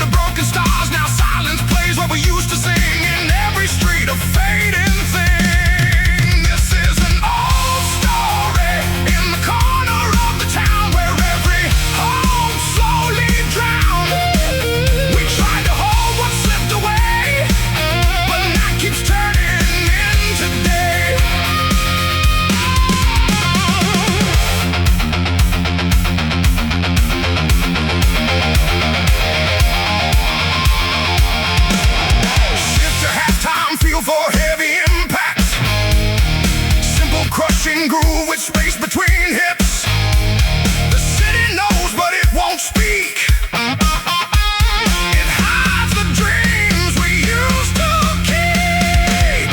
with broken stars. Now silence plays what we used to sing in every street, a fading thing. This is an old story in the corner of the town where every home slowly drowned. We tried to hold what slipped away, but night keeps turning into day. Shift to halftime, feel for heavy impact. Simple crushing groove with space between hips. The city knows, but it won't speak. It hides the dreams we used to keep.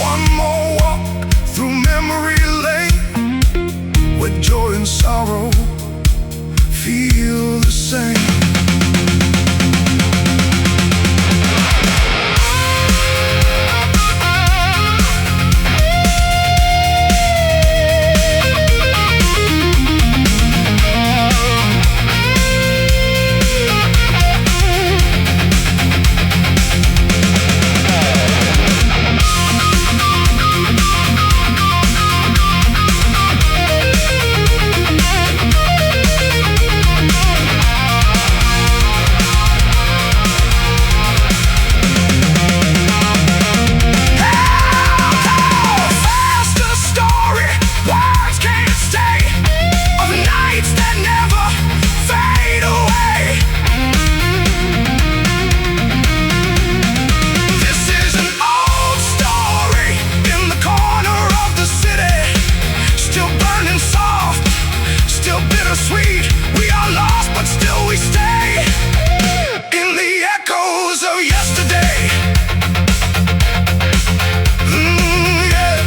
One more walk through memory lane, where joy and sorrow feel the same. Faster story, words can't stay, of nights that never fade away. This is an old story in the corner of the city, still burning soft, still bittersweet. We are lost, but still we stay in the echoes of yesterday. Yeah.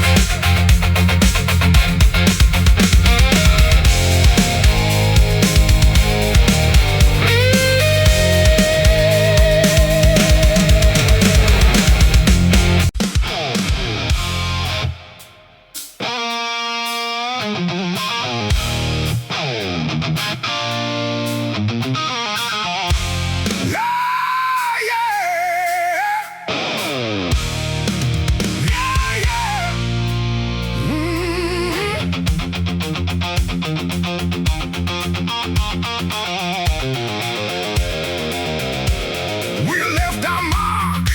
We left our mark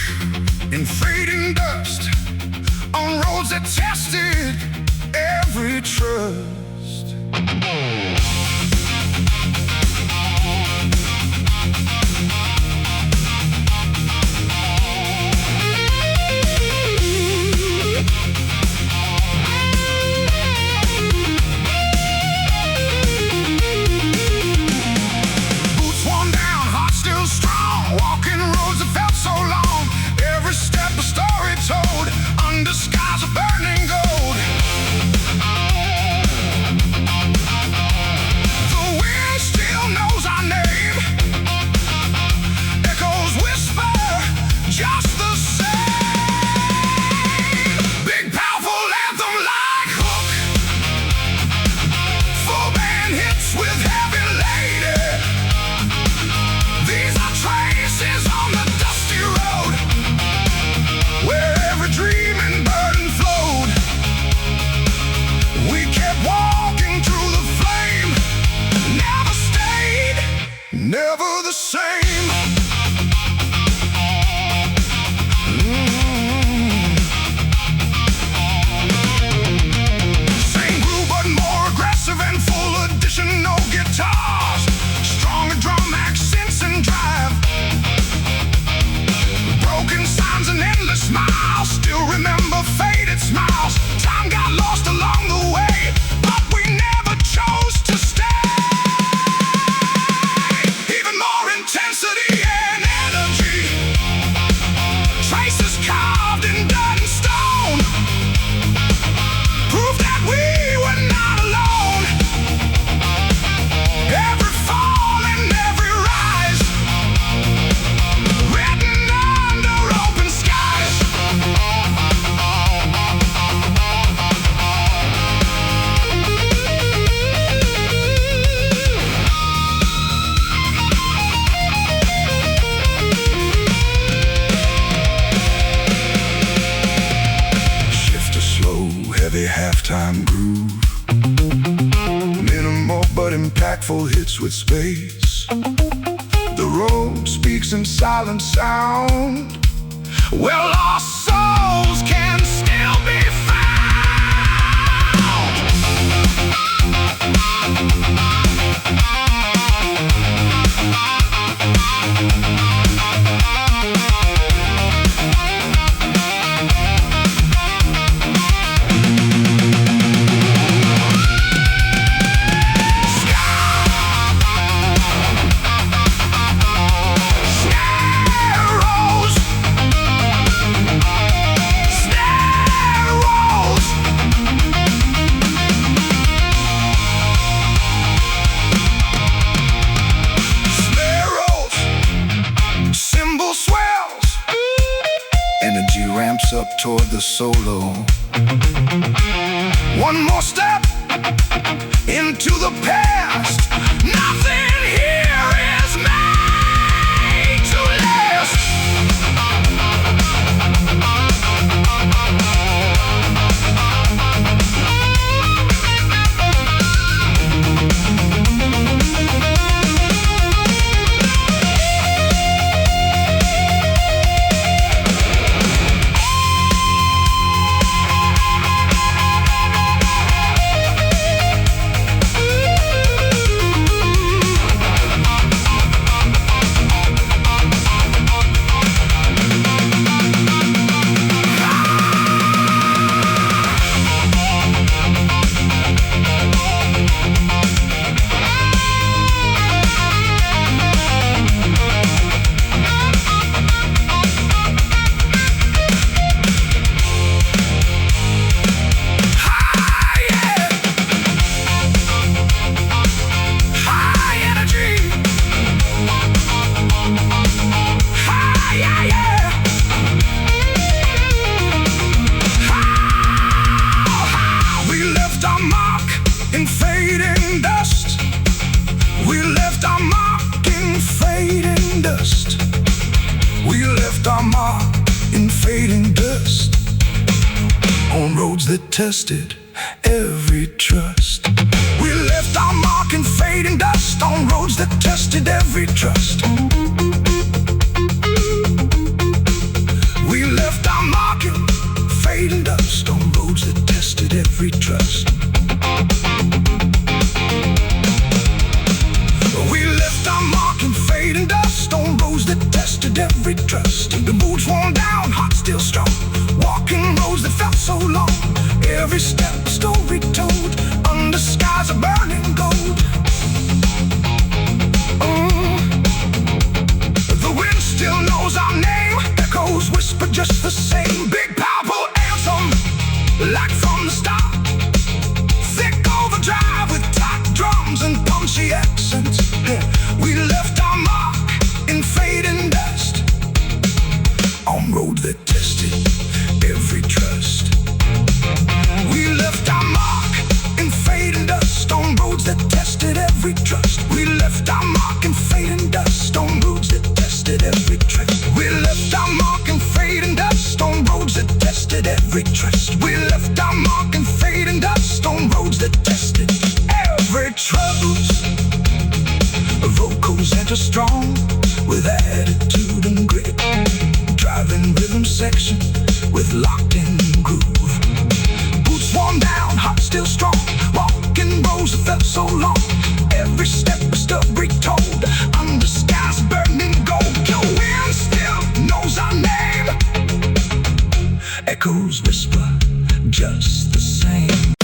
in fading dust on roads that tested every trust. Boots worn down, heart still strong, walking roads that felt so long. Every step a story told, under skies of burning gold. The wind still knows our name, echoes whisper just the same. Big powerful anthem like hook, full band hits with heavy lady. These are traces on the dusty road, where every dream and burden flowed. We kept walking through the flame, never stayed, never the same. Same groove but more aggressive and full time groove. Minimal but impactful hits with space. The road speaks in silent sound. Well, our souls can still be found. Energy ramps up toward the solo. One more step into the past. Nothing here is made to last. We left our mark in fading dust. We left our mark in fading dust. On roads that tested every trust. We left our mark in fading dust. On roads that tested every trust. We left our mark in fading dust. On roads that tested every trust. Fading dust on roads that tested every trust. The mood's worn down, heart still strong. Walking roads that felt so long. Every step a story told. Under skies of burning gold. The wind still knows our name. Echoes whisper just the same. Big powerful anthem, like from the start. Thick overdrive with tight drums and punchy accents. We left our mark in fading dust. On road that tested every trust. We left our mark in fading dust. On roads that tested every trust. We left our mark in fading dust. On roads that tested every trust. We left our mark in fading dust. On roads that tested every trust. We left our mark in fading dust. On roads that tested every trust. Vocals enter strong with attitude and grit. Driving rhythm section with locked-in groove. Boots worn down, heart still strong. Walking roads that felt so long. Every step a story told. Under skies burning gold. The wind still knows our name. Echoes whisper just the same.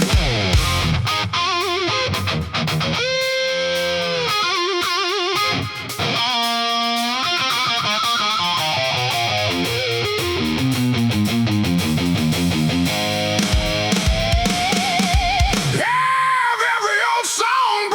Every old song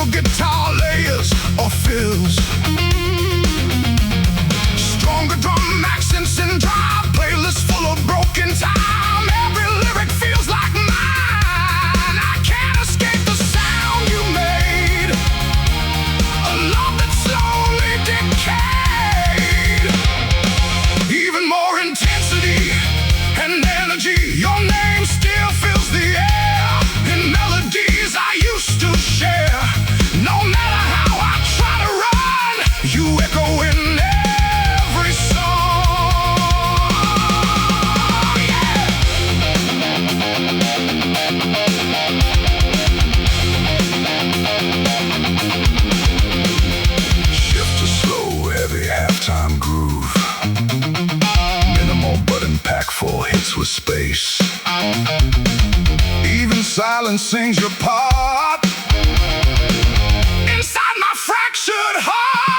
steel guitar layers or fills. Stronger drum accents and drive playlists full of broken time. Every lyric feels like mine. I can't escape the sound you made. A love that slowly decayed. Even more intensity and energy. Your name still fills the air in melodies I used to share. No matter how I try to run, you echo in every song. Yeah. Shift to slow, heavy halftime groove. Minimal but impactful hits with space. Even silence sings your part inside my fractured heart.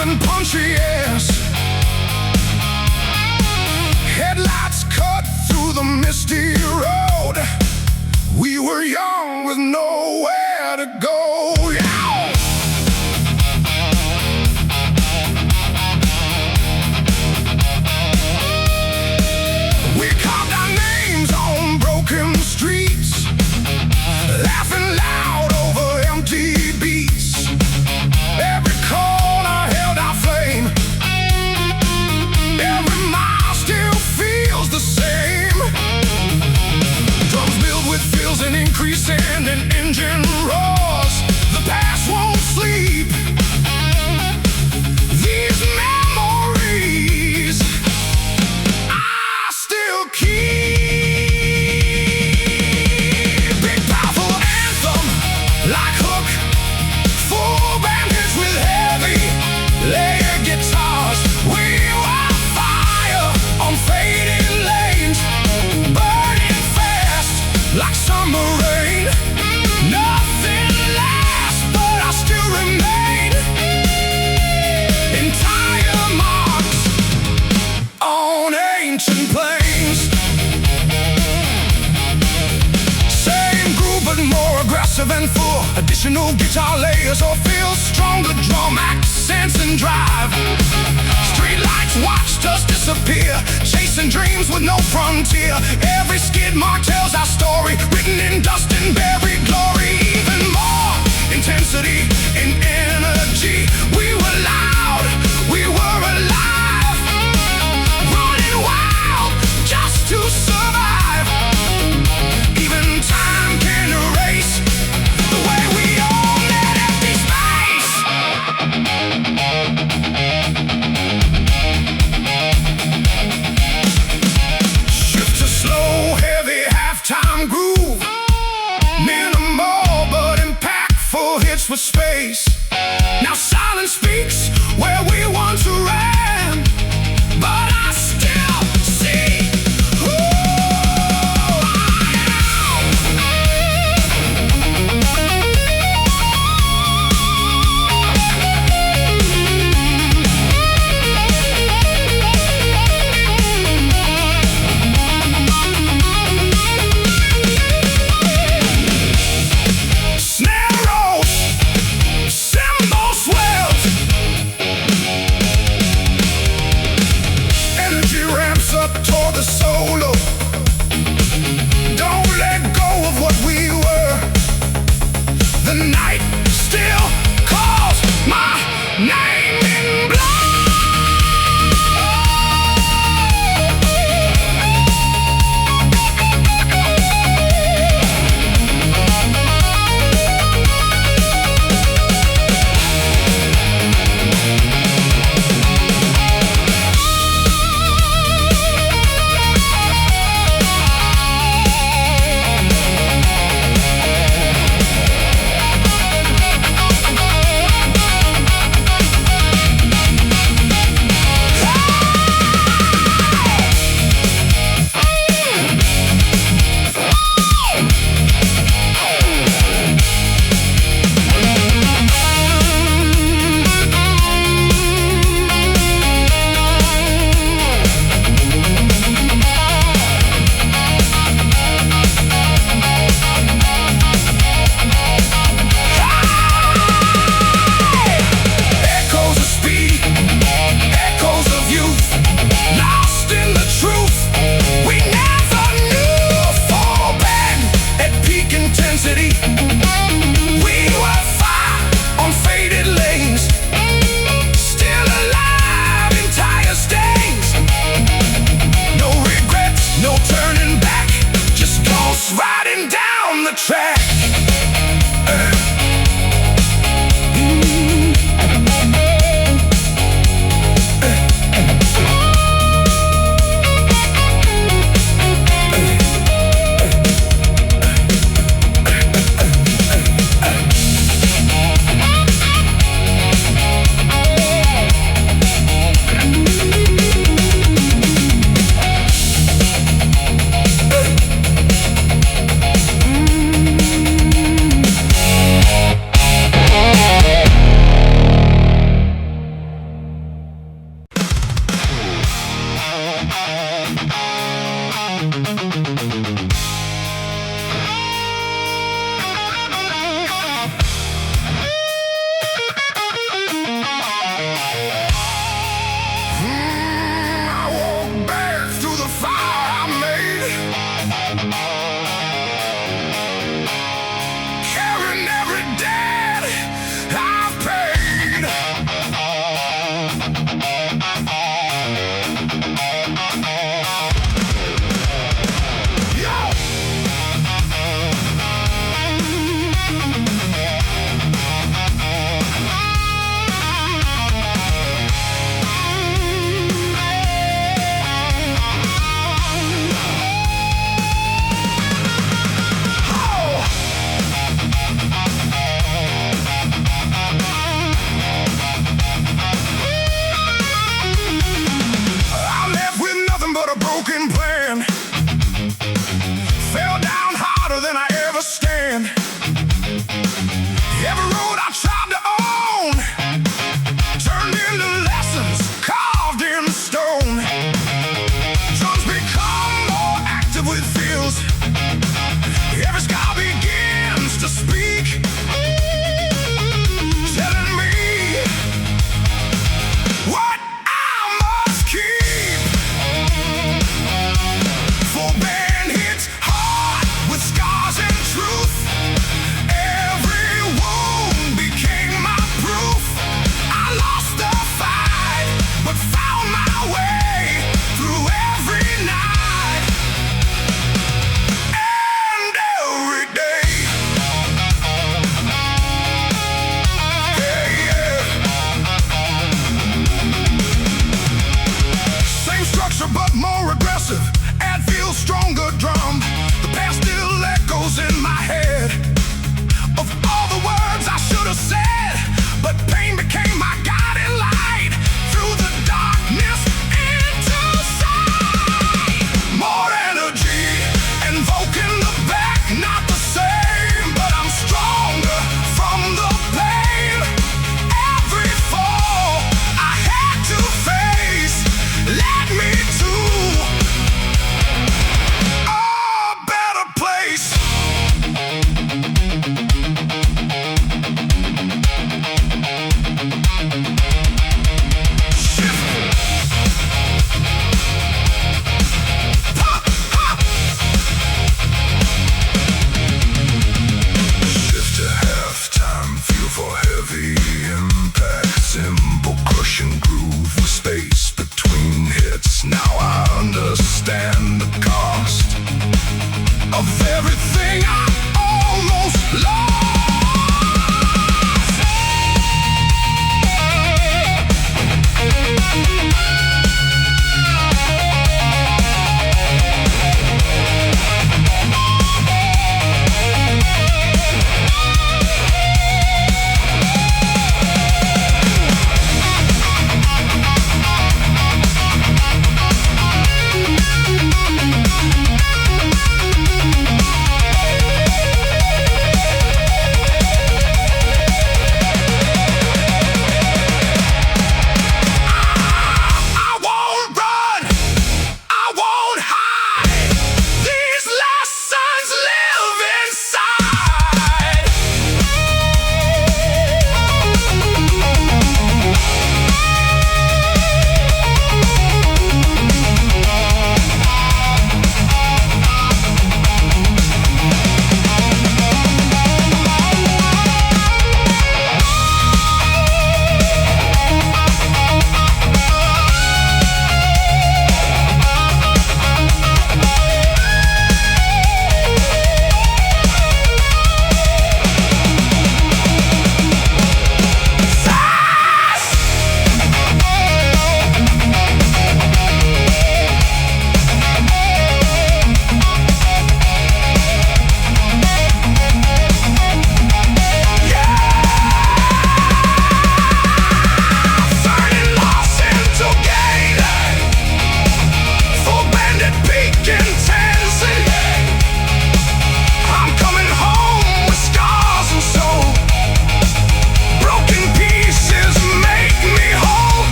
And punchy airs. Headlights cut through the misty road. We were young with nowhere to go. Yeah. We carved our names on broken streets, laughing loud over empty beats. Every corner held our flame. Every mile still feels the same. Drums build with fills and increase and an engine roars. emotional guitar layers or feel stronger drum accents and drive. Streetlights watched us disappear, chasing dreams with no frontier. Every skid mark tells our story, written in dust and buried glory. Even more intensity and energy. We were loud, we were alive, running wild just to survive. Even time can erase the way we own that empty space. Shift to slow, heavy halftime groove. Minimal but impactful hits with space. Now silence speaks where we once ran, but I still see who I Snare rolls, cymbal swells,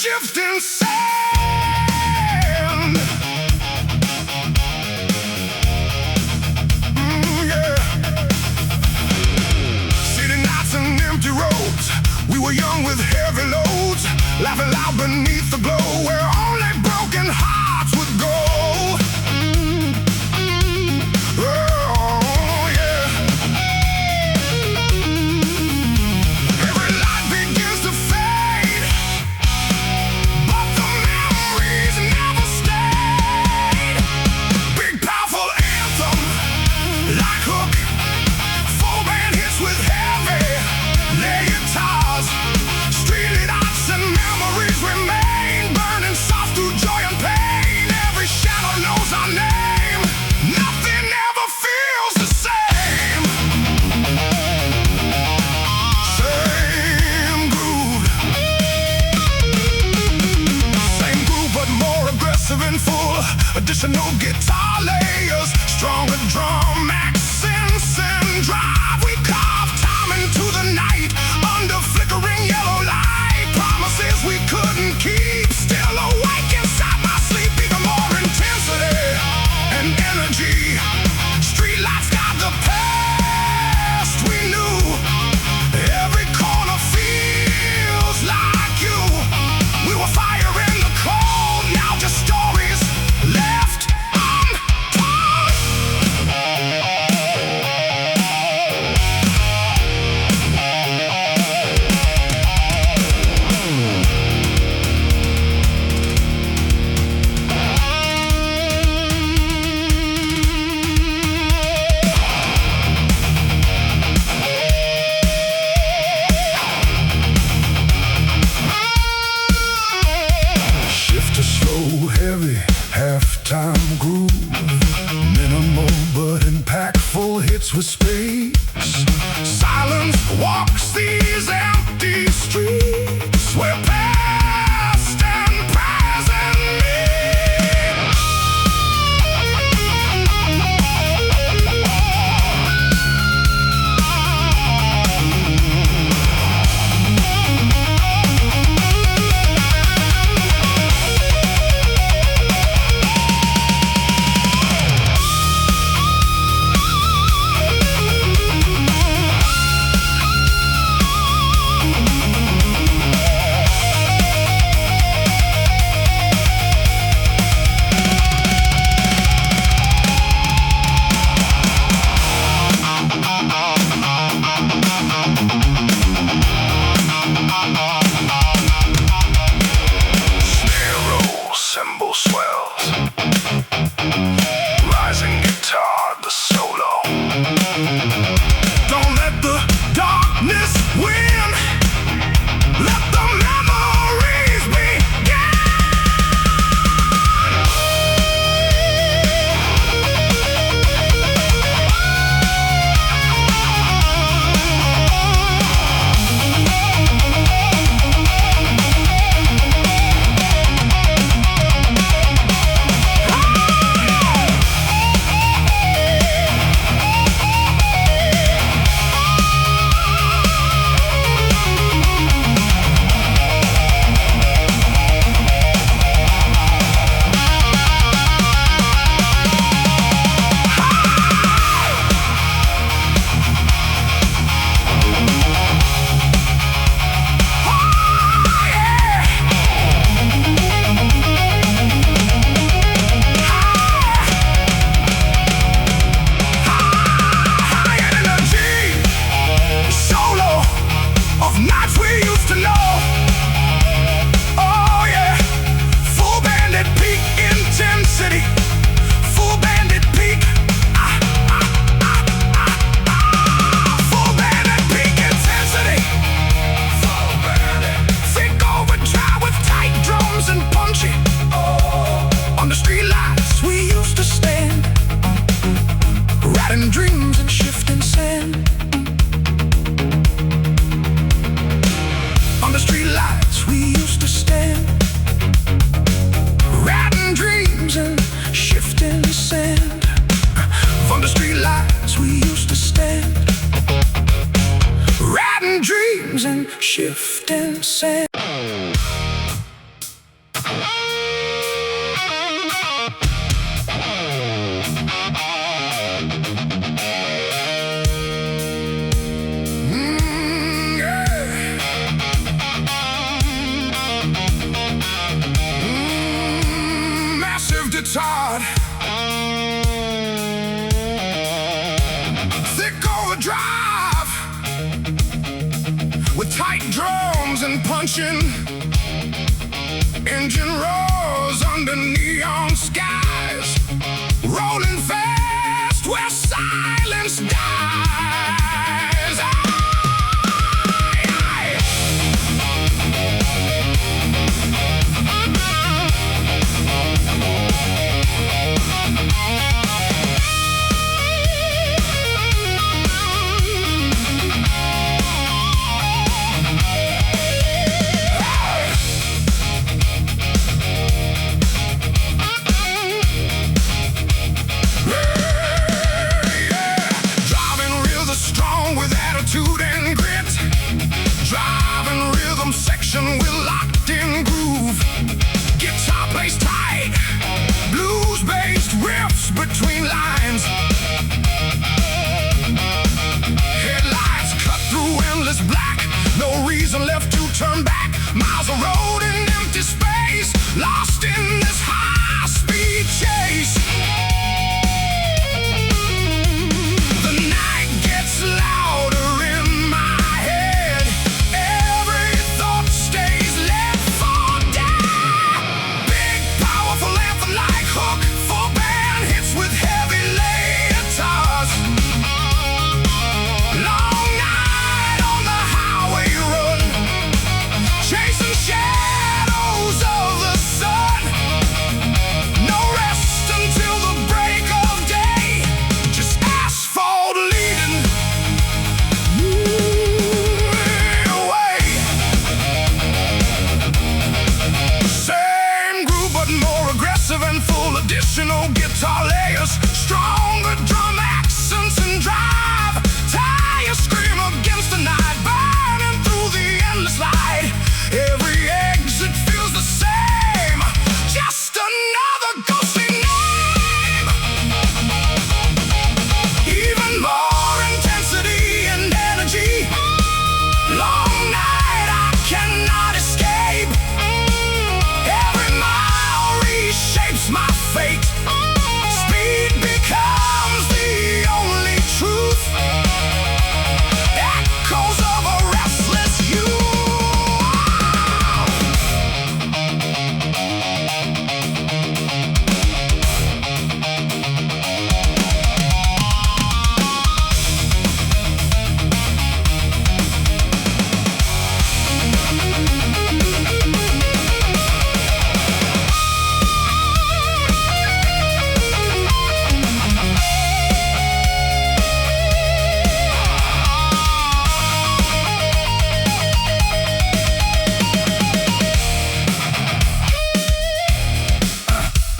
shifting sand. Yeah. City nights and empty roads. We were young with heavy loads, laughing loud beneath the glow where only broken hearts would go. Oh, yeah. Every light begins to fade, but the memories never stayed. Big powerful anthem, like hook, full band hits with heavy lead guitars. Streetlit arts and memories remain, burning soft through joy and pain. Every shadow knows our name. Nothing ever feels the same. Same groove. Same groove, but more aggressive and full. Additional guitar layers, stronger drum accents and drive. We carve time into the night under flickering yellow light. Promises we couldn't keep, still awake inside my sleep. Even more intensity and energy. Streetlights got the past we knew. Every corner feels like you. We were fire in the cold, now just stories left untold. Shift to slow, heavy, halftime groove. Minimal but impactful hits with space. Silence walks these empty streets where past and present meet. punching. Engine roars under neon skies, rolling fast where silence dies. We're locked in groove. Guitar plays tight, blues-based riffs between lines. Headlights cut through endless black, no reason left to turn back. Miles of road in empty space, lost in this high-speed chase. The night gets louder in my head. Every thought stays left for dead. Big, powerful anthem-like hook, full band hits with heavy guitars. Long night on the highway run, chasing shadows of the sun. No rest until the break of day, just asphalt leading away. Same groove but more aggressive and full, additional guitar layers, stronger drum accents and drive. Tires scream against the night, burning through the endless light. Every exit feels the same, just another ghostly name. Even more intensity and energy. Long night I cannot escape. Every mile reshapes my fate. Speed becomes the only truth. Echoes of a restless youth.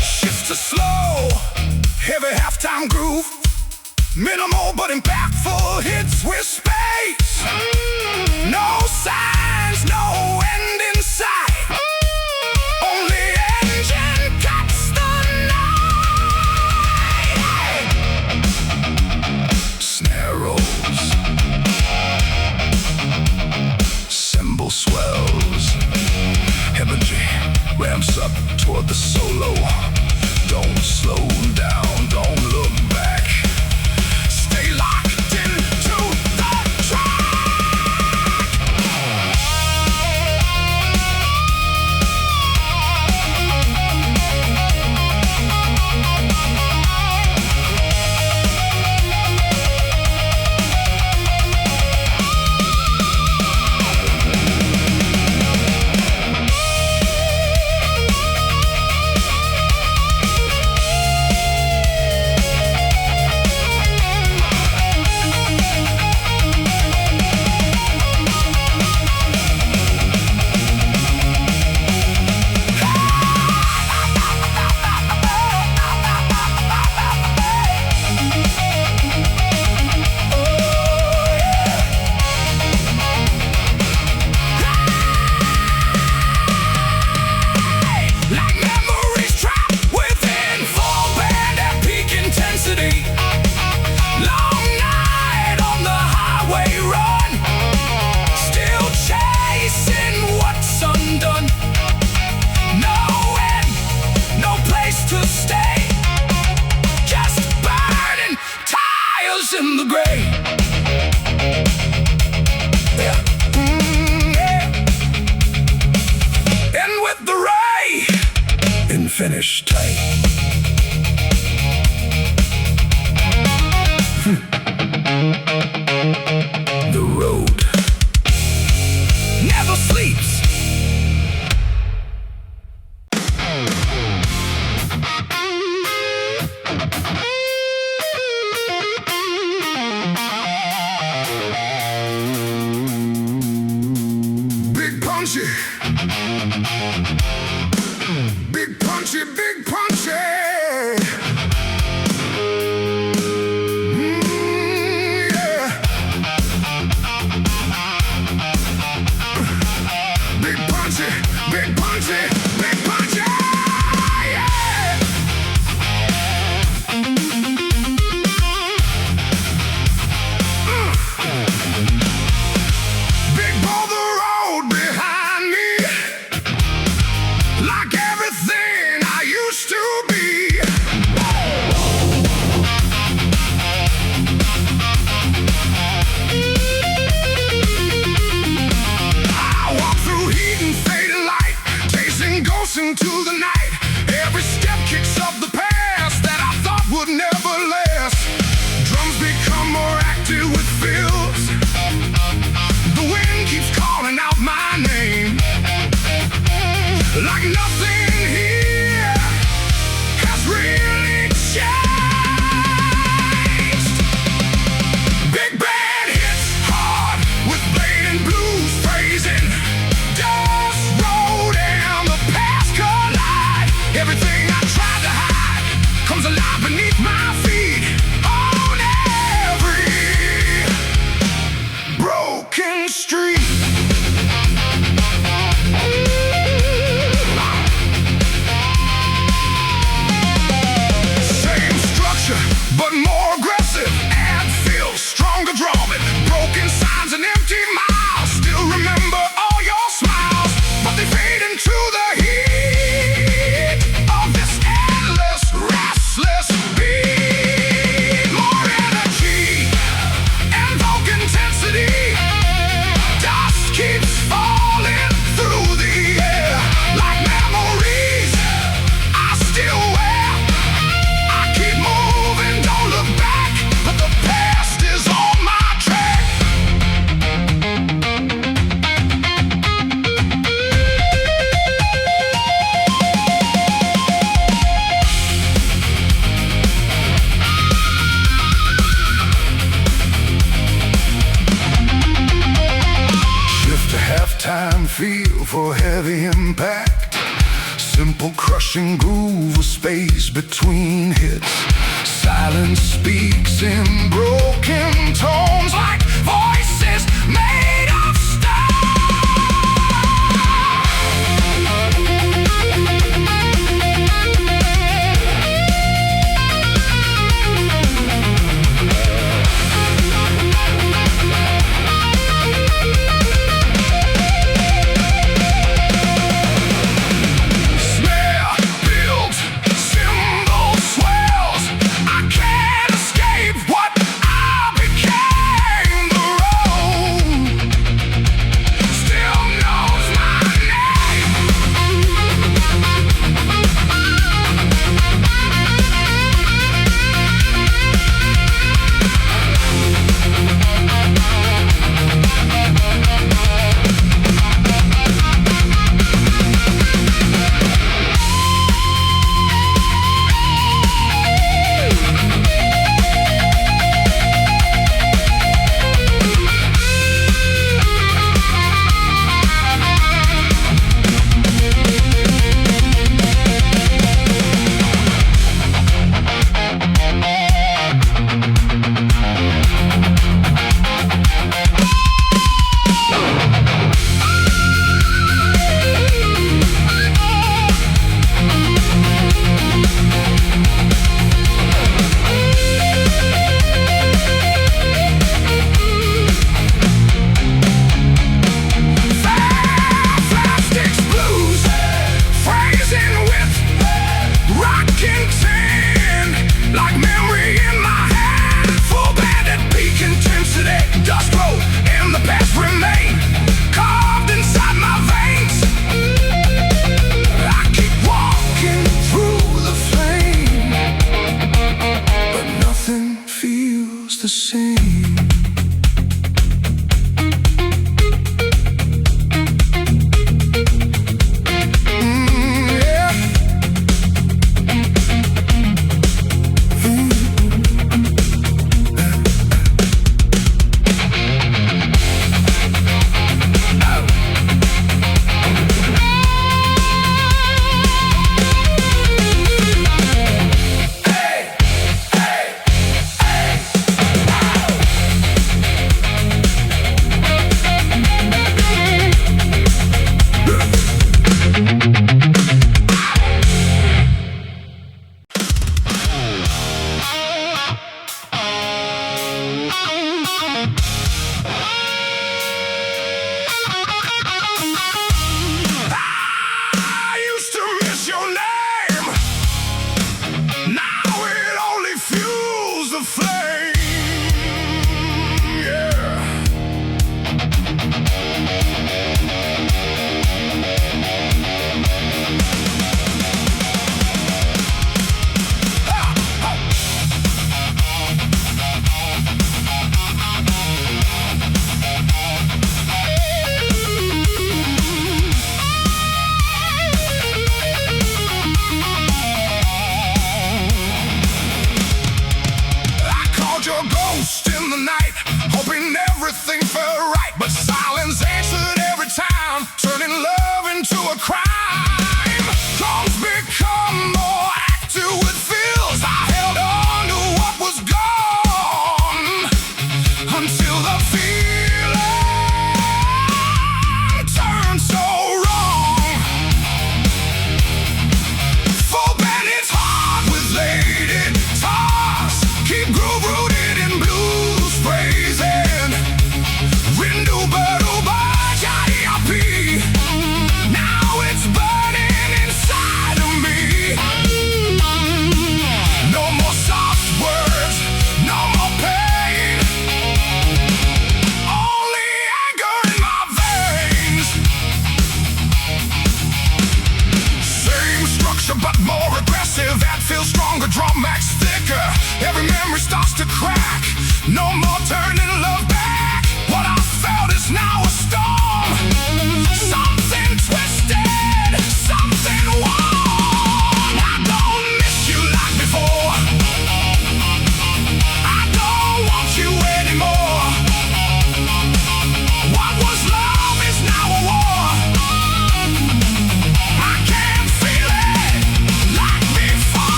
Shift to slow, heavy halftime groove. Minimal but impactful hits with space. No signs, no end in sight. Only engine cuts the night. Snare rolls, cymbal swells. Imagery ramps up toward the solo. Don't slow down, don't look back. Stay locked into the track. finish tight. The road never sleeps. Big punchy. Big punchy, big punchy. Yeah. Big punchy, big punchy, big punchy. Yeah. Big boulder road behind me, like everything I used to be. I walk through heat and fading light, chasing ghosts into the night. Every step kicks up the past that I thought would never last. Drums become more active with fills. The wind keeps calling out my name, like nothing here has really changed. Big band hits hard with blade and blues phrasing. Dust roll down, the past collide. Everything I tried to hide comes alive beneath my feet. On every broken street. Same structure, but more aggressive. Add feels stronger drawing. Broken signs and empty miles. Still remember all your smiles, but they fade into the heat of this endless, restless beat. More energy, invoke intensity. Dust keeps falling through the air like memories I still wear. I keep moving, don't look back, but the past is on my track. Shift to halftime, feel for heavy impact. Simple crushing groove, a space between hits. Silence speaks in broken tones like voices made of snare builds, cymbal swells. I can't escape what I became. the same.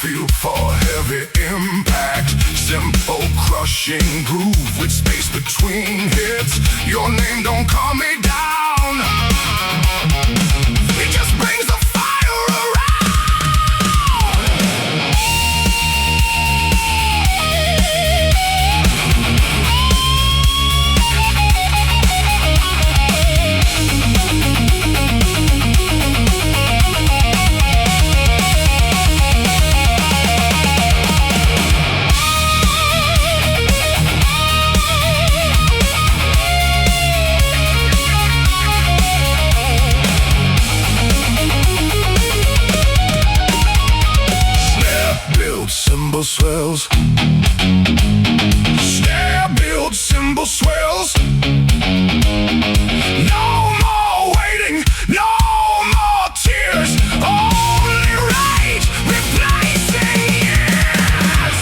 feel for heavy impact. Simple crushing groove with space between hits. Your name don't calm me down. It just brings the fire around. Cymbal swells. Snare build, cymbal swells. No more waiting, no more tears. Only rage replacing years.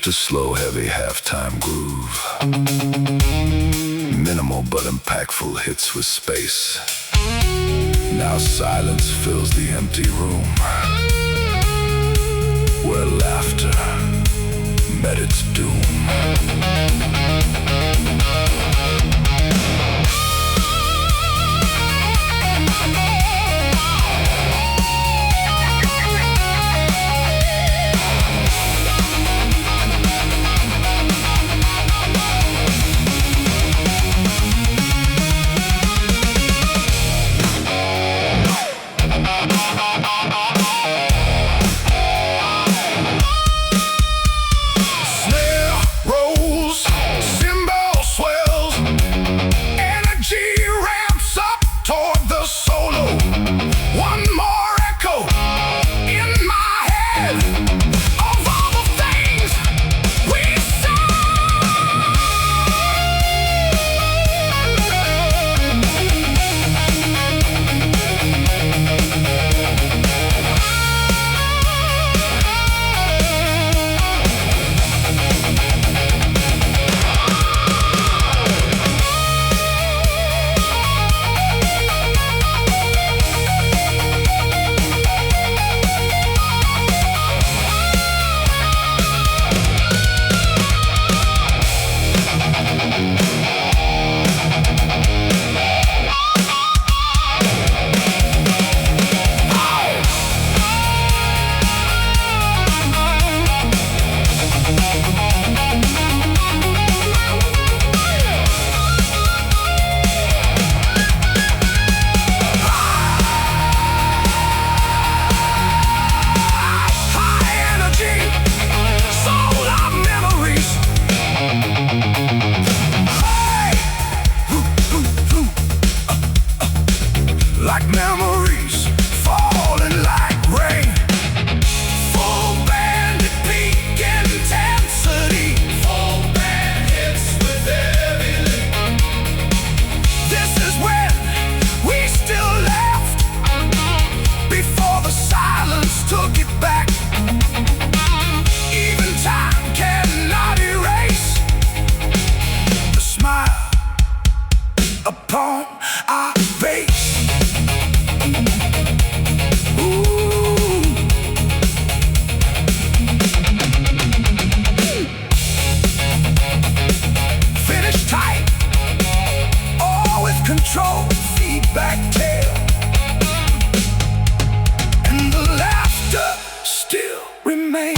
a slow, heavy halftime groove. Minimal but impactful hits with space. Now silence fills the empty room, where laughter met its doom. Upon our face. Ooh. Finish tight, all with control, feedback tail, and the laughter still remains.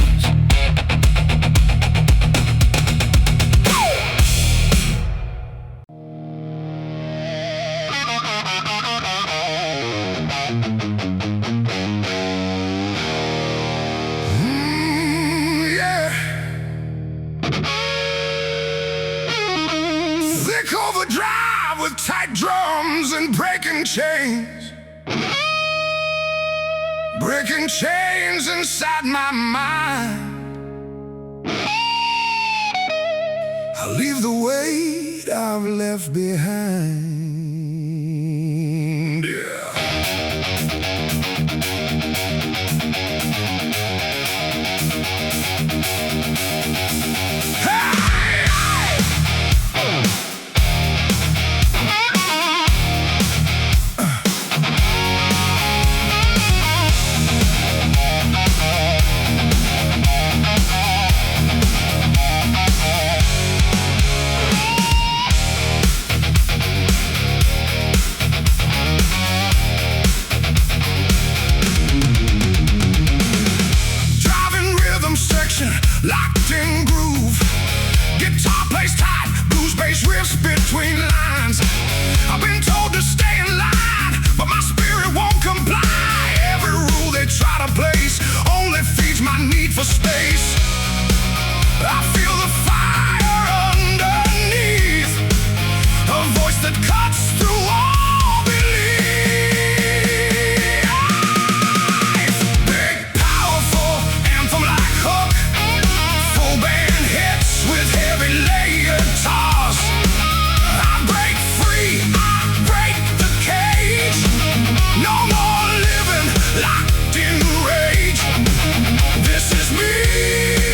Overdrive with tight drums and breaking chains inside my mind. I leave the weight I've left behind. Yeah. Locked in groove, guitar plays tight, blues bass riffs between lines. I've been told to stay in line, but my spirit won't comply. Every rule they try to place only feeds my need for space. I feel the fire underneath, a voice that cuts through all belief. Big, powerful anthem like hook, full band hits with heavy layered guitars. I break free, I break the cage. No more living locked in rage. This is me.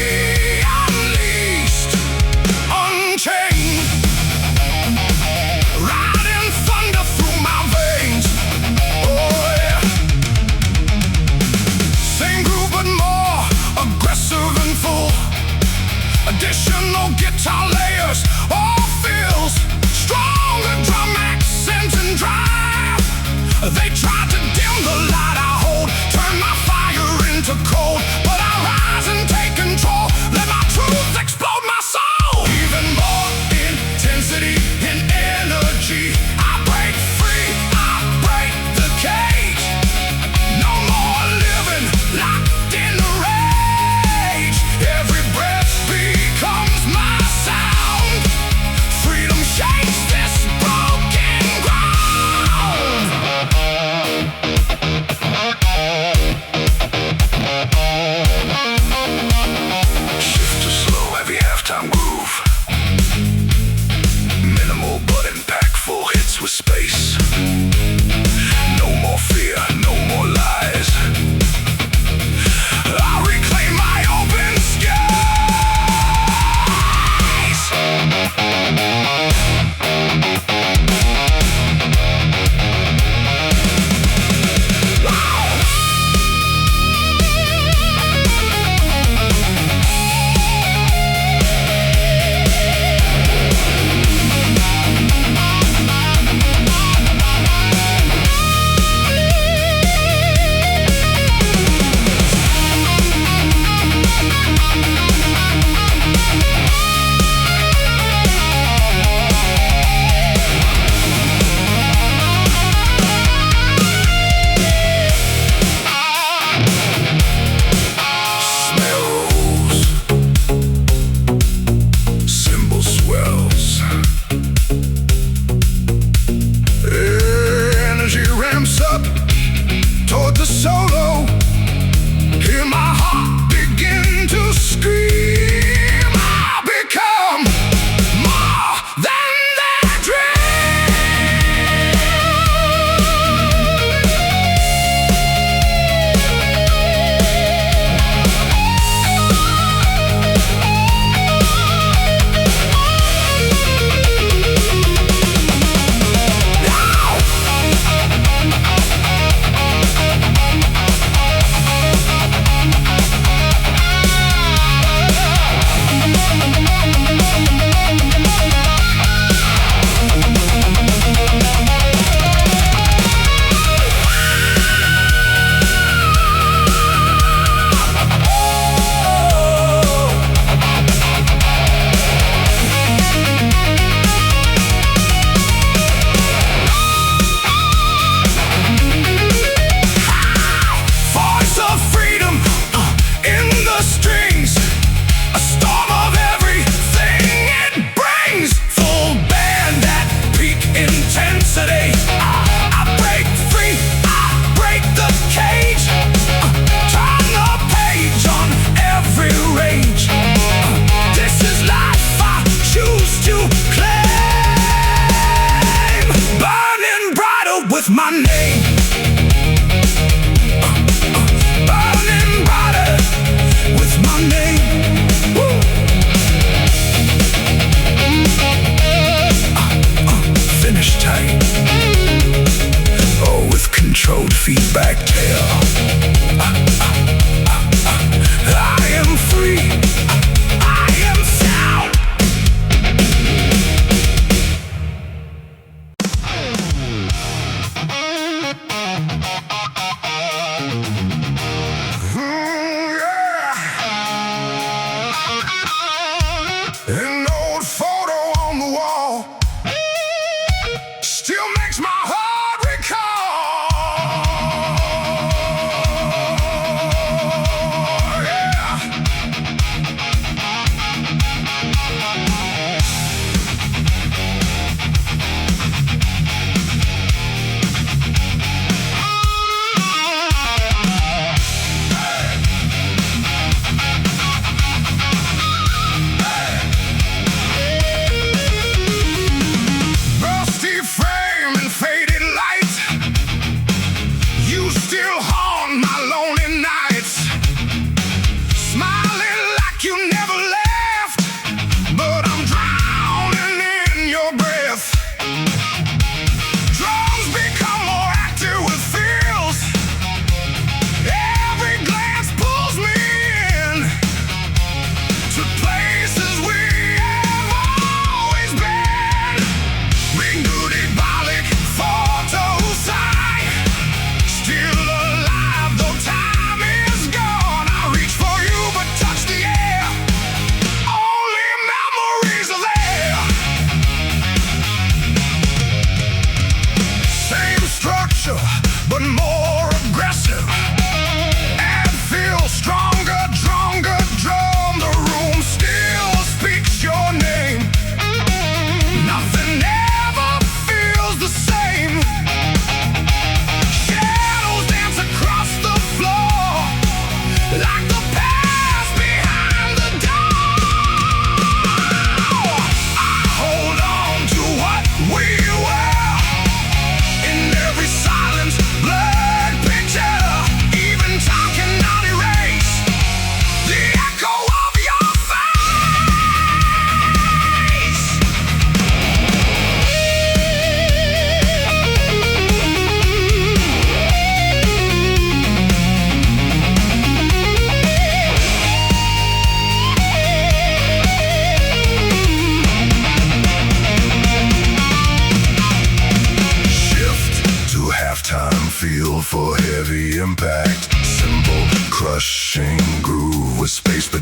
no guitar layers or fills, stronger drum accents and drive. They tried to dim the light I hold, turn my fire into cold, but I rise and take control, let my truth explode my soul. Even more intensity and energy, I break free, I break the cage. No more living locked in rage. Every breath becomes my sound. Freedom shakes this broken ground. Shift to slow, heavy halftime groove. Minimal but impactful hits with space. No more fear, no more lies. I reclaim my open with my name. Burning brighter with my name. Woo. Finish tight. Oh, with controlled feedback tail. I am free. I am sound.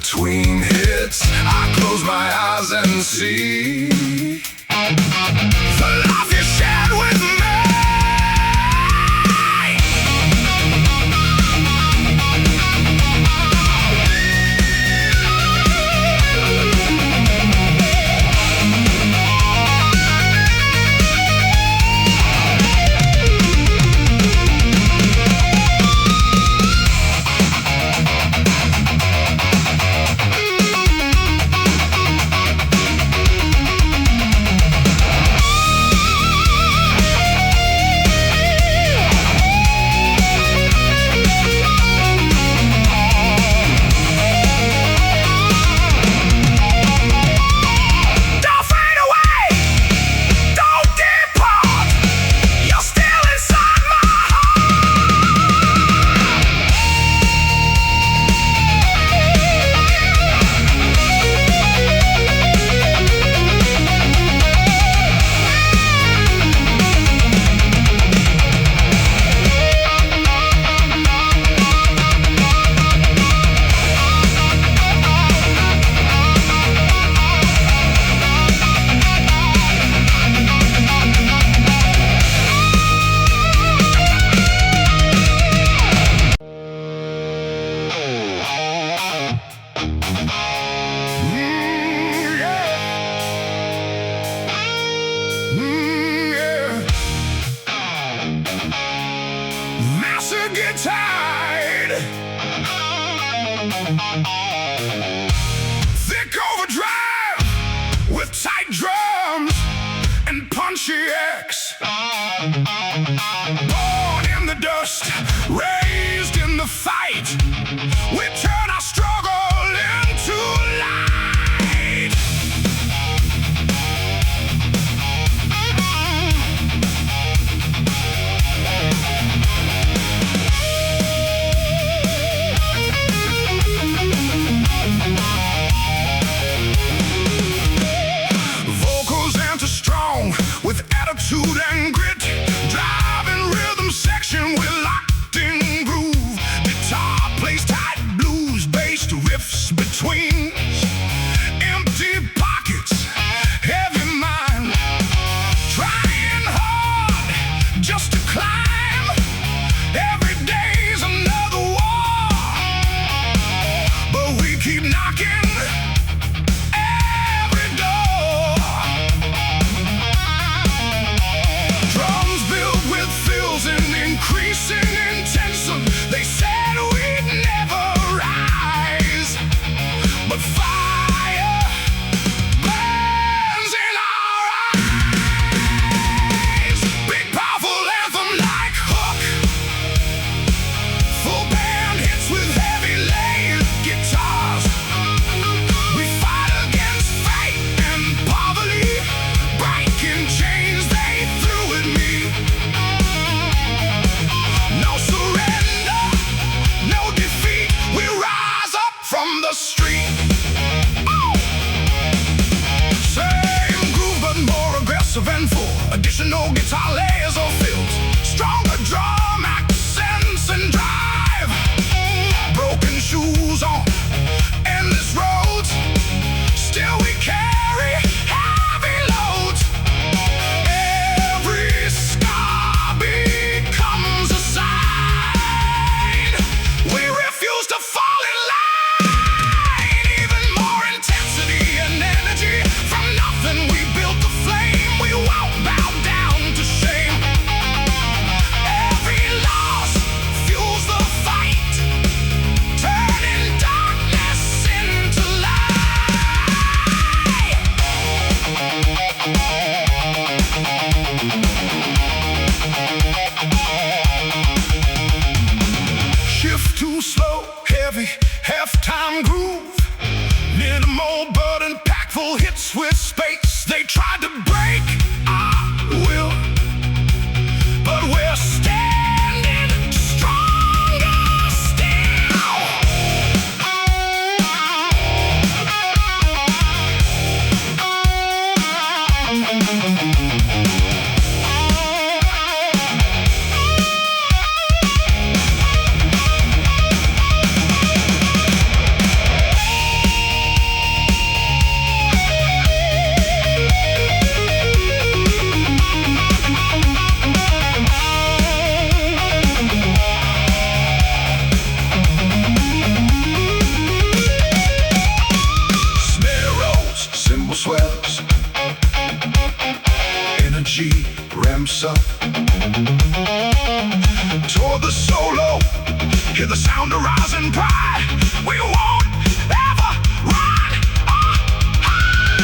between hits. I close my eyes and see the life you shared with me. Get tired. Thick overdrive with tight drums and punchy X. Born in the dust, raised in the fight. We turn our struggle into light. With attitude and grit, driving rhythm section, we're locked in groove. Guitar plays tight, blues based riffs between. Empty pockets, heavy mind, trying hard just to climb. Every day's another war, but we keep knocking. Increasing intention, they said we'd never rise, but fire burns in our eyes. Big powerful anthem like hook, full band hits with heavy layered guitars. We fight against fate and poverty, breaking chains they threw at me. No surrender, no defeat, we rise up from the street. Same groove but more aggressive and full. Additional guitar layers or fills, stronger drum accents and drive. Broken shoes on endless roads, still we carry heavy loads. Every scar becomes a sign. We refuse to fall in line. Even more intensity and energy. From nothing we built the flame. We won't bow down to shame. Every loss fuels the fight, turning darkness into light. Shift too slow, heavy, half-time groove. Minimal but impactful hits with space. They tried to break our will, but we're standing stronger still. swells, energy ramps up. Toward the solo, hear the sound of rising pride. We won't ever run or hide.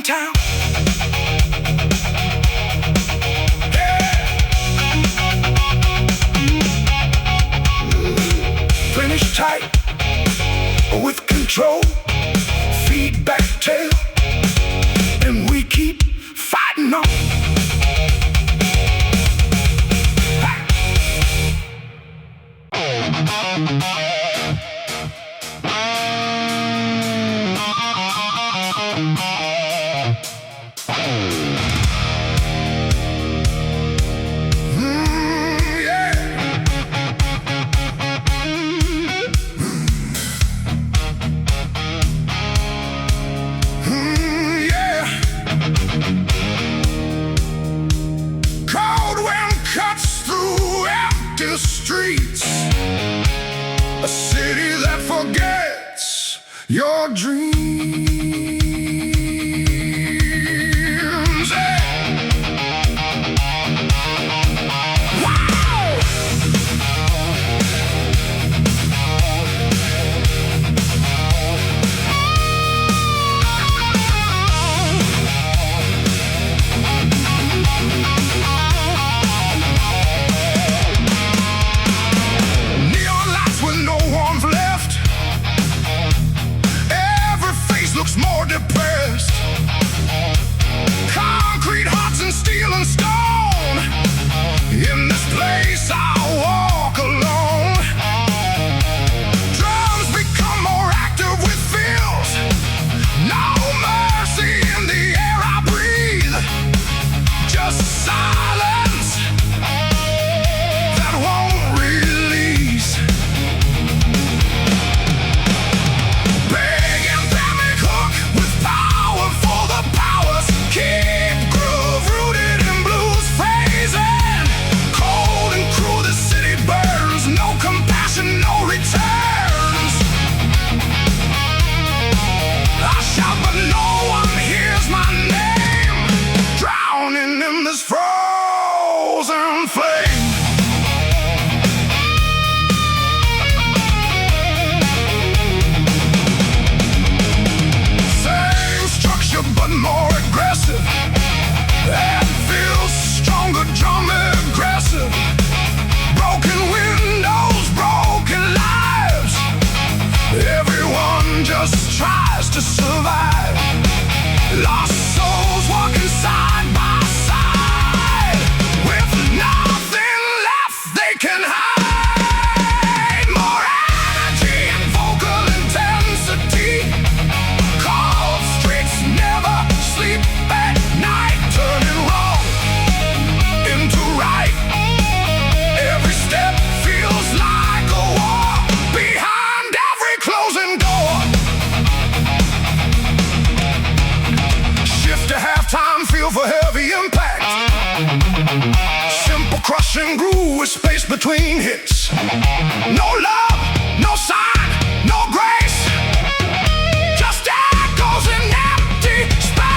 Town. Finish tight with control, feedback tail, and we keep fighting on. Streets, a city that forgets your dreams. Wow! More depressed, concrete hearts and steel and stone. In this place I walk alone. Drums become more active with feels. No mercy in the air I breathe. Just silence that won't release. Keep groove rooted in blues phrasing. Cold and cruel, the city burns. No compassion, no returns. I shout but no one hears my name. Drowning in this frozen flame. Same structure but more aggressive. That feels stronger, drum aggressive. Broken windows, broken lives. Everyone just tries to survive. Lost souls walking side by side with nothing left they can hide. More energy and vocal intensity. Cold streets never sleep at night, turning wrong into right. Every step feels like a war behind every closing door. Shift to halftime, feel for heavy impact. Simple crushing groove with space between hits. No love, no sign, no grace. Just echoes in empty space.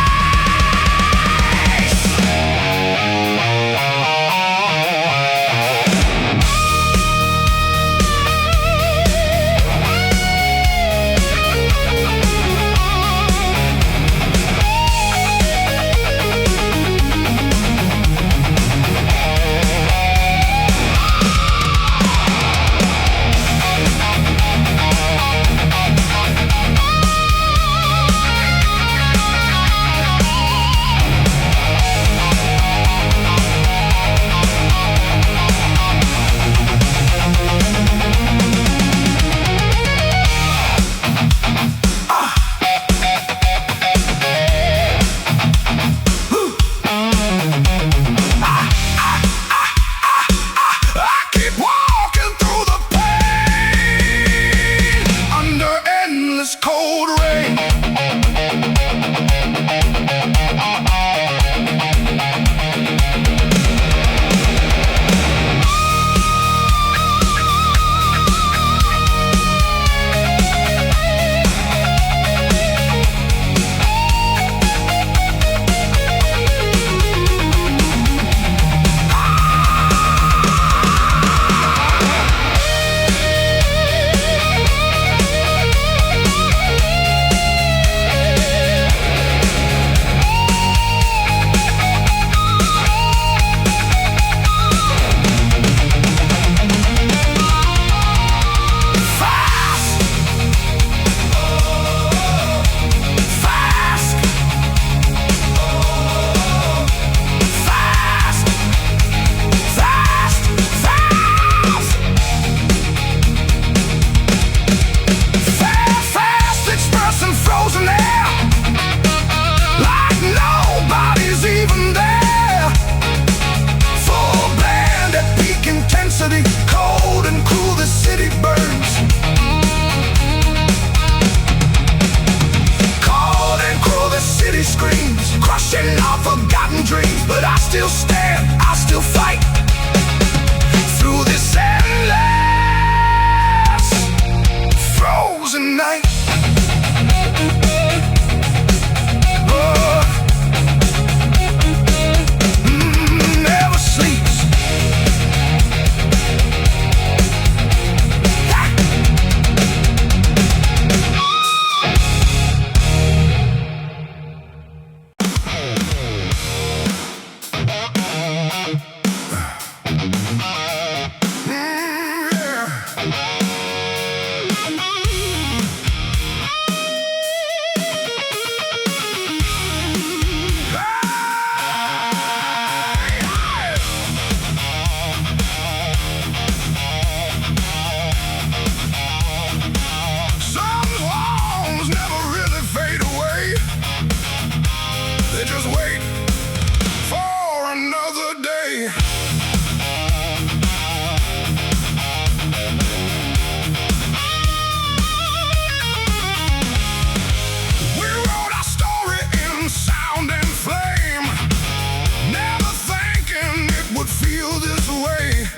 would feel this way.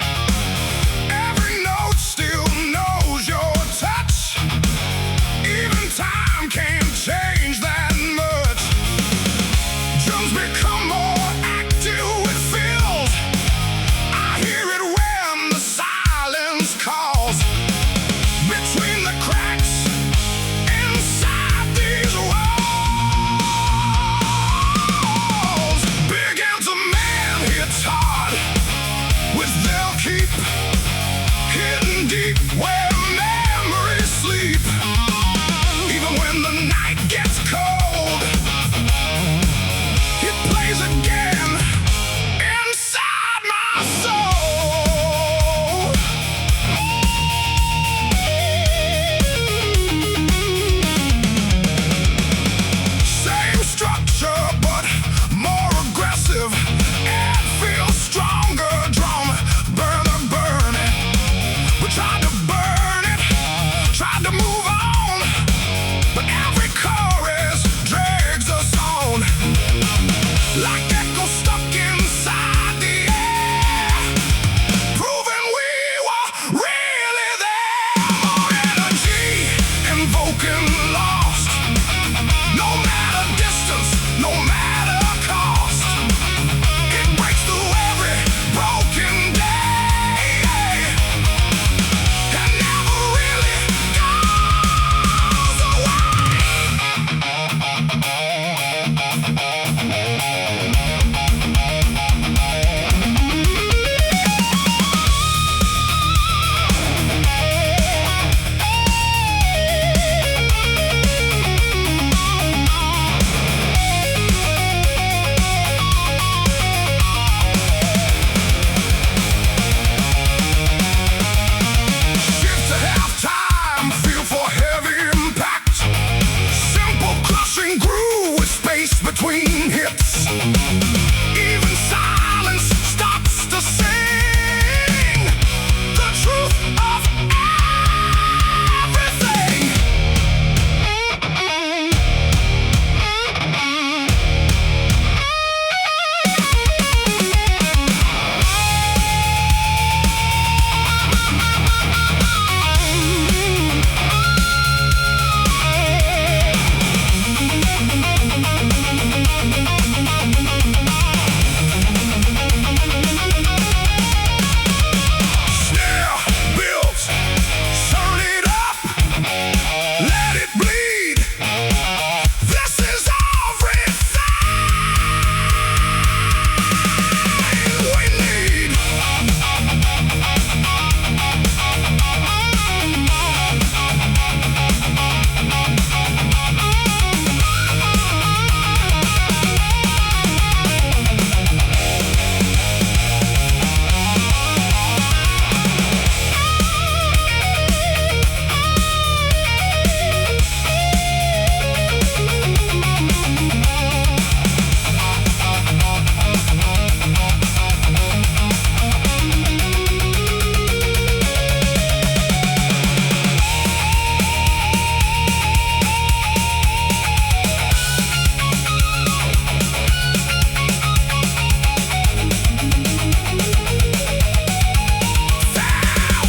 Every note still knows your touch. Even time can't change that much. Drums become more active with fills. I hear it when the silence calls. Between the cracks inside these walls, big hands of man hits hard with they'll keep hidden deep where memories sleep. Even when the night gets cold, it plays again inside my soul. Same structure, but more aggressive. It feels stronger. Drum, burn it. We tried to burn it, tried to move on, but every chorus drags us on. Like echoes stuck inside the air, proving we were really there. More energy, invoking lost. No matter distance, no matter cost. It breaks through every broken day and never really goes away. Shift to halftime, feel for heavy impact. Simple crushing groove with space between hits. Even silence stops to sing the truth of everything. Snare builds, turn it up, let it bleed. This is everything we need.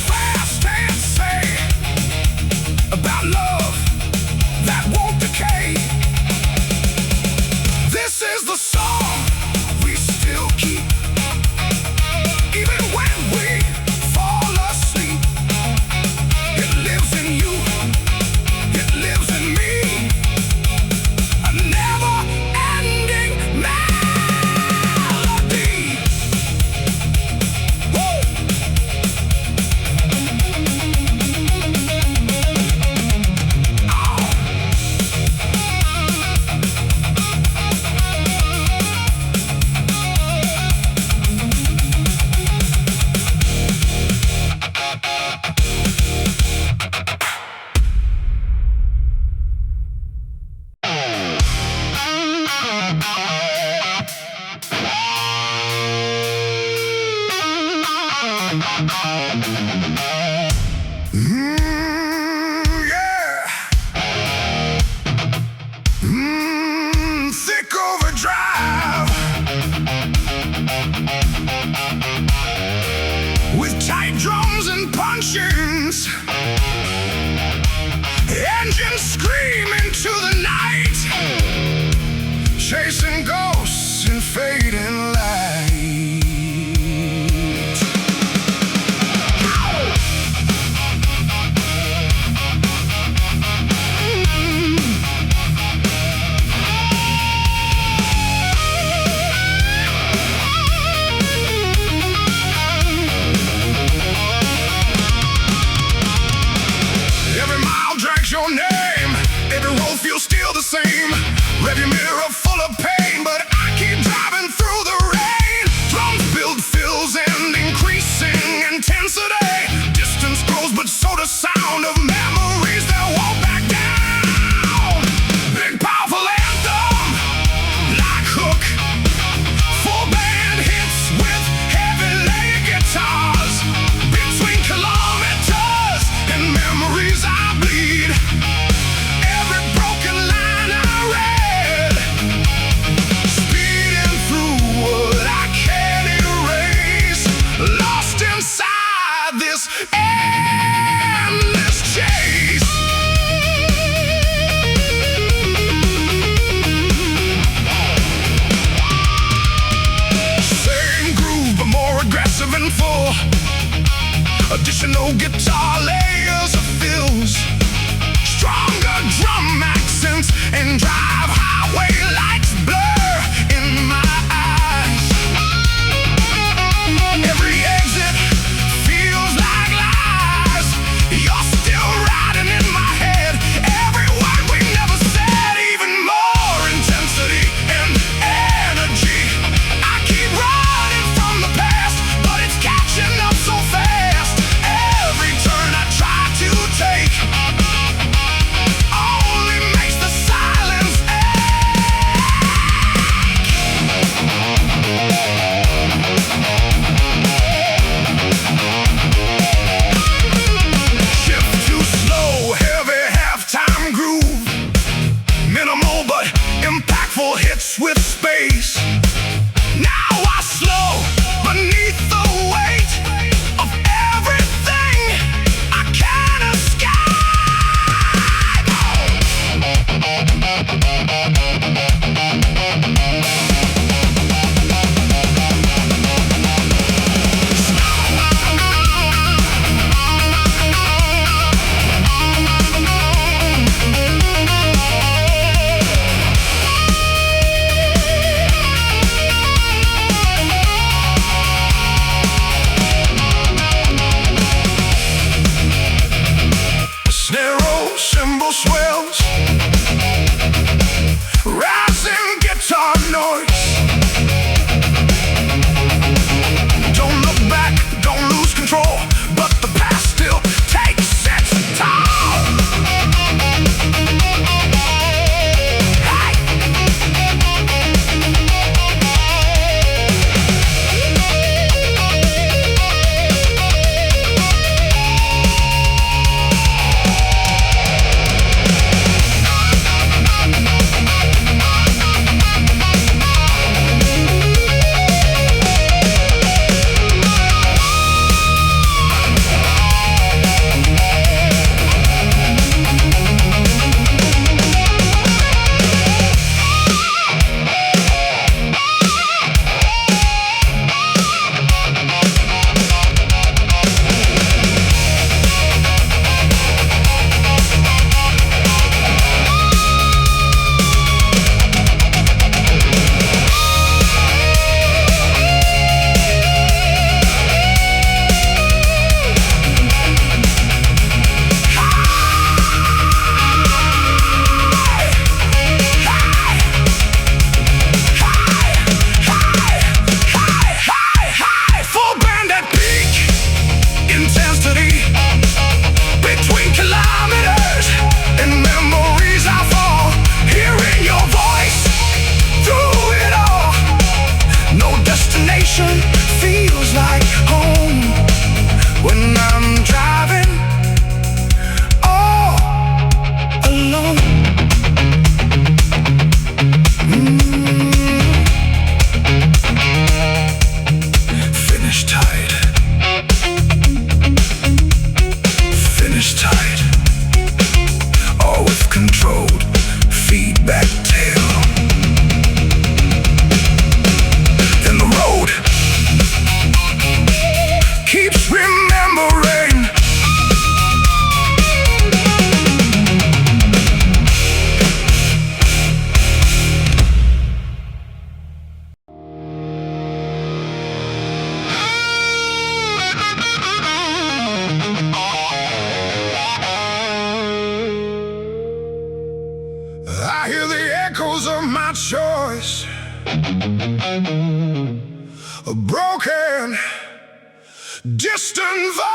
Fast and say about love that won't decay. This is the song we still keep, even when we fall asleep. It lives in you, it lives in me. A never-ending melody. Woo! Yeah. Thick overdrive. full. Additional guitar layers of fills, stronger drum accents, and drive highway lights blur in my eyes. Every exit feels like lies. You're still riding in my head. Every word we never said, even more intensity and energy. I keep running from the past, but it's catching up so fast. Every turn I try to take only makes the silence shift to slow, heavy halftime groove. Minimal but impactful hits with space. Now I slow beneath the weight of everything I can't escape. Narrow cymbal swells, rising guitar noise. Don't look back, don't lose control, but the past still takes its toll. Hey! Feels like home when I'm driving all alone. Finish tight. Finish tight. All with controlled feedback tail. Then the road keeps remembering. I hear the echoes of my choice, a broken, distant voice.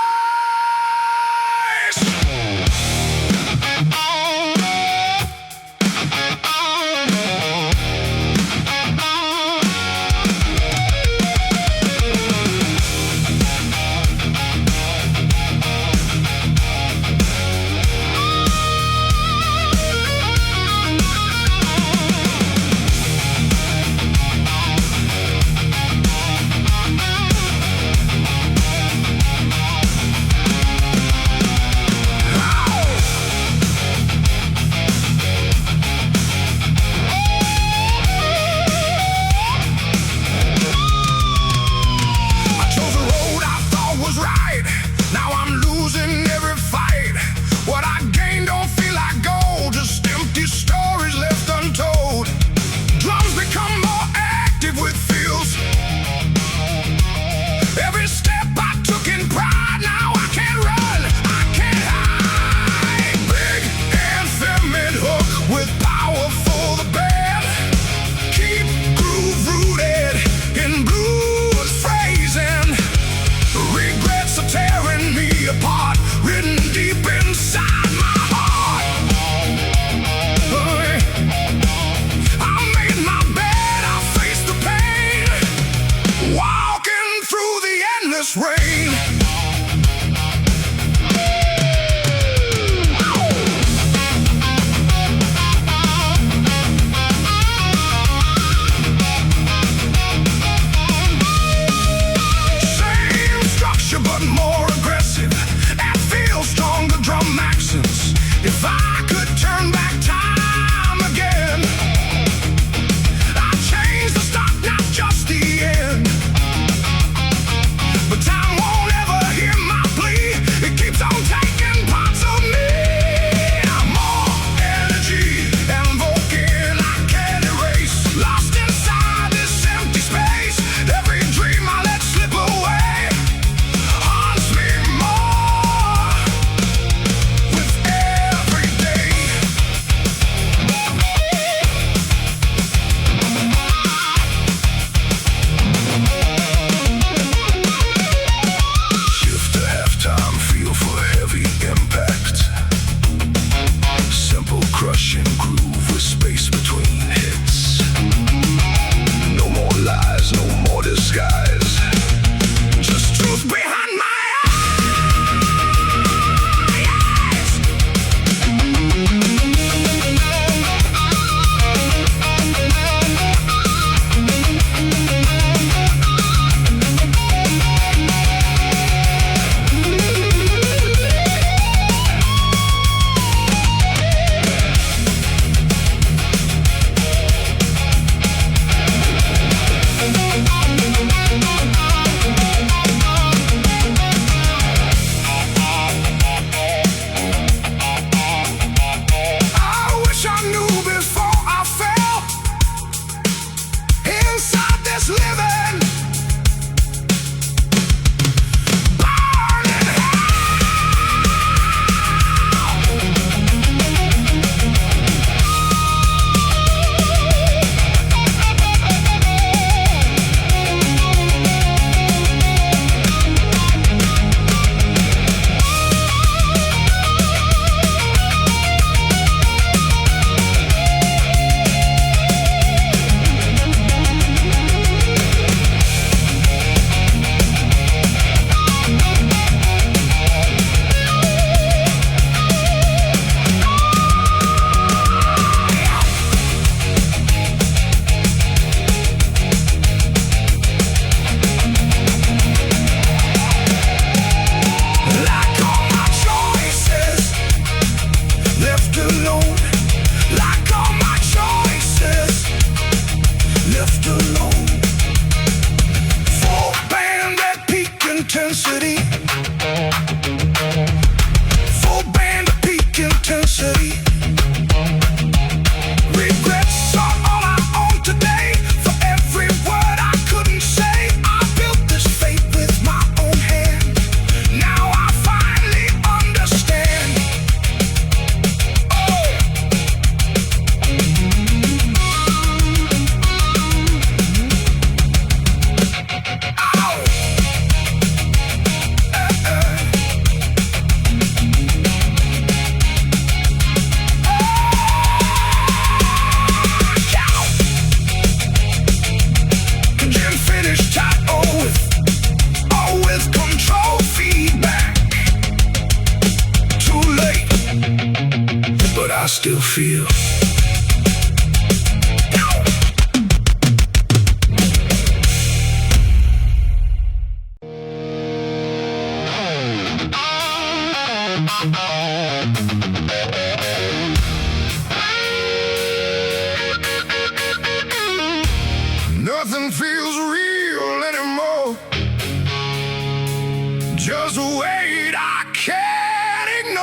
this rain. Same structure but more aggressive, and feels stronger drum accents. If I could turn back time again, I'd change the start, not just the end. But time won't ever hear my plea. It keeps on taking parts of me. More energy and vocal I can't erase. Lost inside this empty space. Every dream I let slip away haunts me more with every day. Shift to halftime, feel for heavy impact. Simple crushing groove with space between hits. No more lies, no more disguise. Just truth behind my eyes. I wish I knew before I fell inside this living, burning like all my choices left alone. Like all my choices left alone. Full band at peak intensity. Full band at peak intensity. Regrets are all I own today. For every word I couldn't say, I built this fate with my own hand. Now I finally understand. Oh. Ow. Engine finish tight, with control feedback. Too late, but I still feel. Nothing feels real anymore. Just wait, I can't ignore.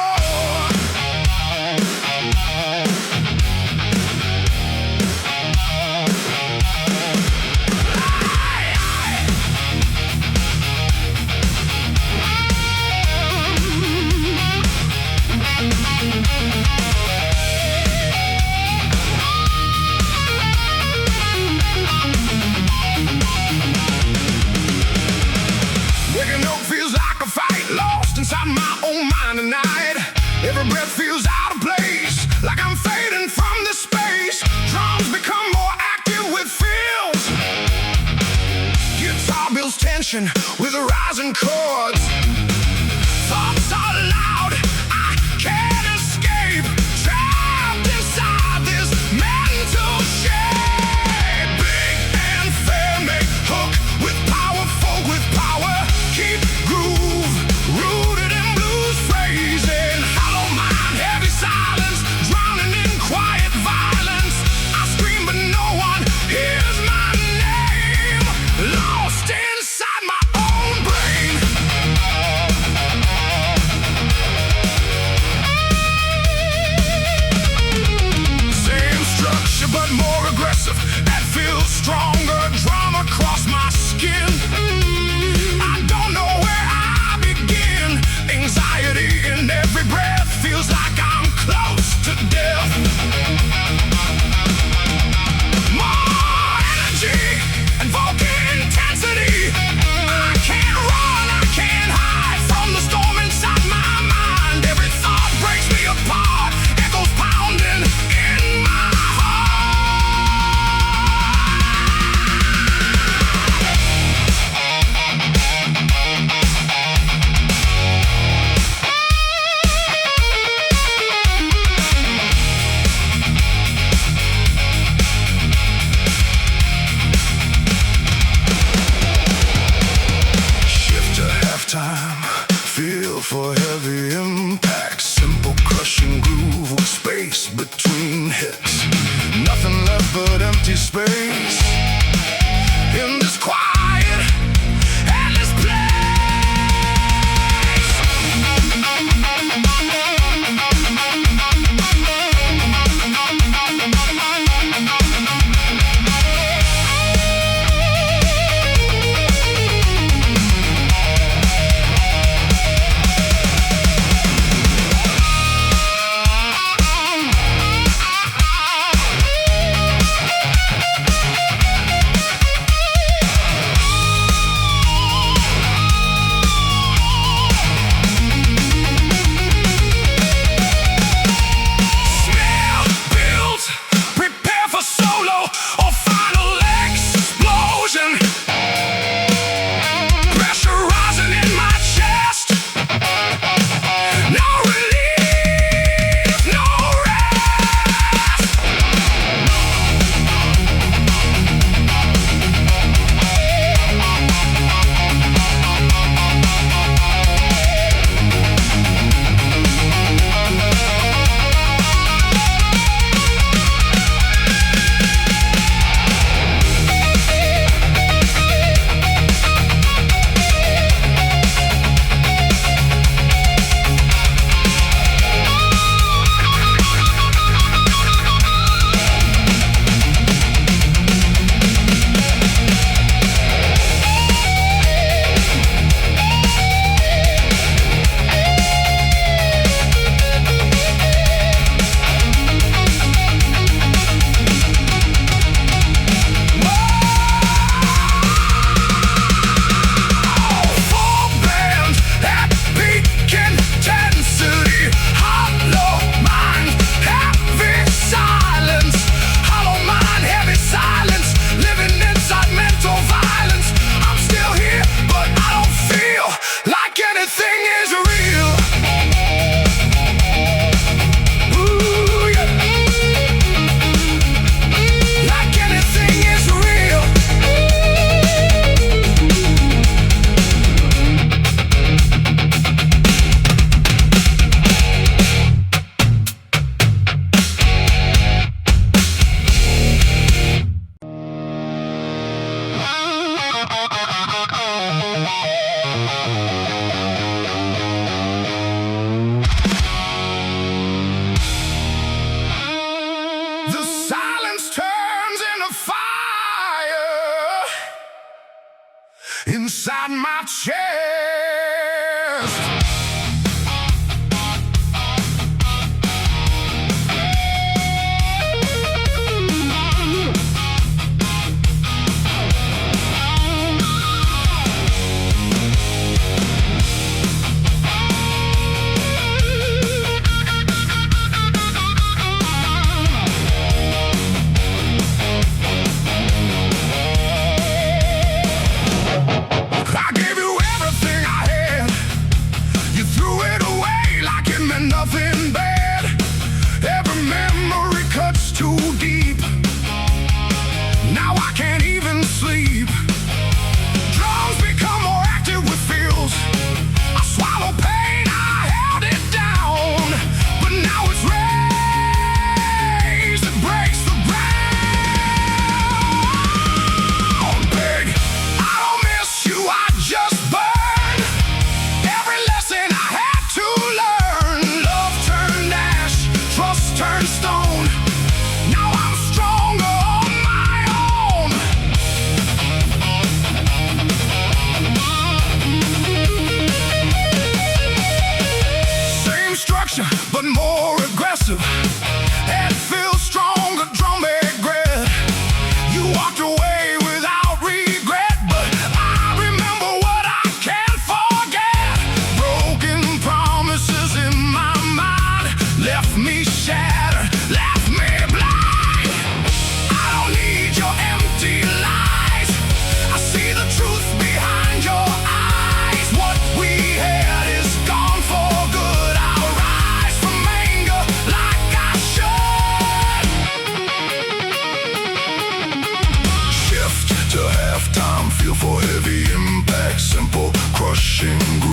Waking up feels like a fight, lost inside my own mind tonight. Every breath feels out of place, like I'm fading from this space. Drums become more active with feels. Guitar builds tension. tension with rising chords. Thoughts are loud, I can't escape. Trapped inside this mental shape. Big and fair make hook with power, folk with power. Keep groove, rooted in blues phrasing. Hollow mind, heavy silence, drowning in quiet violence. I scream but no one hears my name. Lost inside my own brain. Same structure but more aggressive. That feels stronger. Drama across my skin. I don't know where I begin. Anxiety in every breath. Feels like I'm close to death. More energy and vocal intensity. I can't run, I can't hide from the storm inside my mind. Every thought breaks me apart. Echoes pounding in my heart. Shift to halftime, feel for heavy impact. Simple crushing groove with space between hits. Nothing left but empty space in this quiet, endless place. Snare builds, prepare for solo or final explosion. Pressure rising in my chest. No relief, no rest. Full band at peak intensity. Hollow mind, heavy silence. Hollow mind, heavy silence. Living inside mental violence. I'm still here, but I don't feel like anything is real. Ooh, yeah. Like anything is real. The silence turns into fire inside my chest. crashing